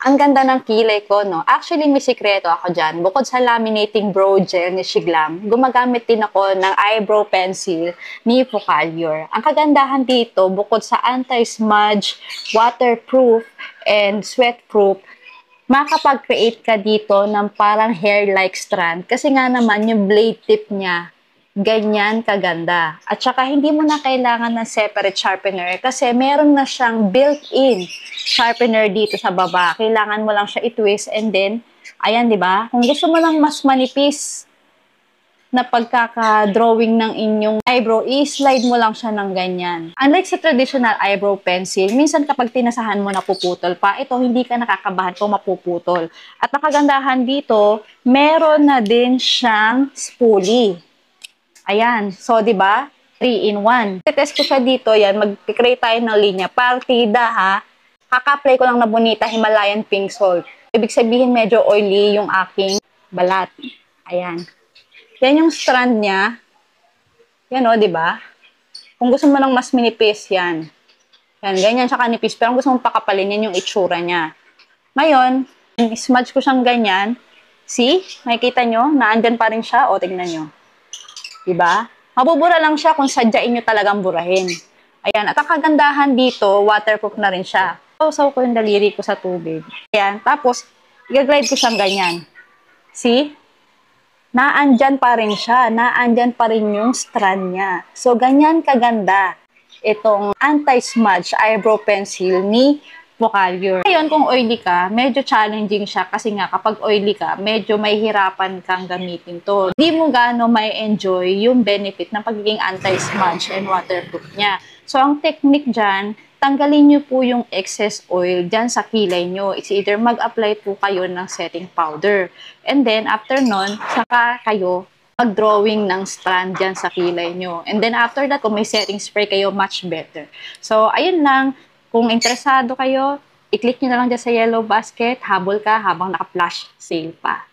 Ang ganda ng kilay ko, no? Actually, may sikreto ako dyan. Bukod sa laminating brow gel ni Shiglam, gumagamit din ako ng eyebrow pencil ni Focalure. Ang kagandahan dito, bukod sa anti-smudge, waterproof, and sweatproof, makakapag-create ka dito ng parang hair-like strand. Kasi nga naman, yung blade tip niya, ganyan kaganda. At saka hindi mo na kailangan ng separate sharpener kasi meron na siyang built-in sharpener dito sa baba. Kailangan mo lang siya i-twist and then, ayan, di ba? Kung gusto mo lang mas manipis na pagkaka-drawing ng inyong eyebrow, i-slide mo lang siya ng ganyan. Unlike sa traditional eyebrow pencil, minsan kapag tinasahan mo napuputol pa, ito hindi ka nakakabahan kung mapuputol. At nakagandahan dito, meron na din siyang spoolie. Ayan. So, di ba? 3-in-1. Test ko siya dito. Yan. Mag-create tayo ng linya. Partida, ha? Kaka-apply ko lang na Bonita Himalayan Pink Salt. Ibig sabihin, medyo oily yung aking balat. Ayan. Yan yung strand niya. Yan, o, di ba? Kung gusto mo lang mas minipis, yan. Yan, ganyan siya kanipis. Pero kung gusto mong pakapalin, yan yung itsura niya. Ngayon, smudge ko siyang ganyan. See? Makikita nyo? Naandyan pa rin siya. O, tignan nyo. Diba? Mabubura lang siya kung sadyain nyo talagang burahin. Ayan. At ang kagandahan dito, waterproof na rin siya. Sausaw ko yung daliri ko sa tubig. Ayan. Tapos, i-glide ko siyang ganyan. See? Naandyan pa rin siya. Naandyan pa rin yung strand niya. So, ganyan kaganda itong anti-smudge eyebrow pencil ni Focalure. Ngayon, kung oily ka, medyo challenging siya kasi nga kapag oily ka, medyo may hirapan kang gamitin to. Hindi mo gaano may enjoy yung benefit ng pagiging anti-smudge and waterproof niya. So, ang technique dyan, tanggalin nyo po yung excess oil dyan sa kilay nyo. It's either mag-apply po kayo ng setting powder. And then, after nun, saka kayo mag-drawing ng strand dyan sa kilay nyo. And then, after that, kung may setting spray kayo, much better. So, ayun lang. Kung interesado kayo, i-click nyo na lang dyan sa yellow basket, habol ka habang naka-flash sale pa.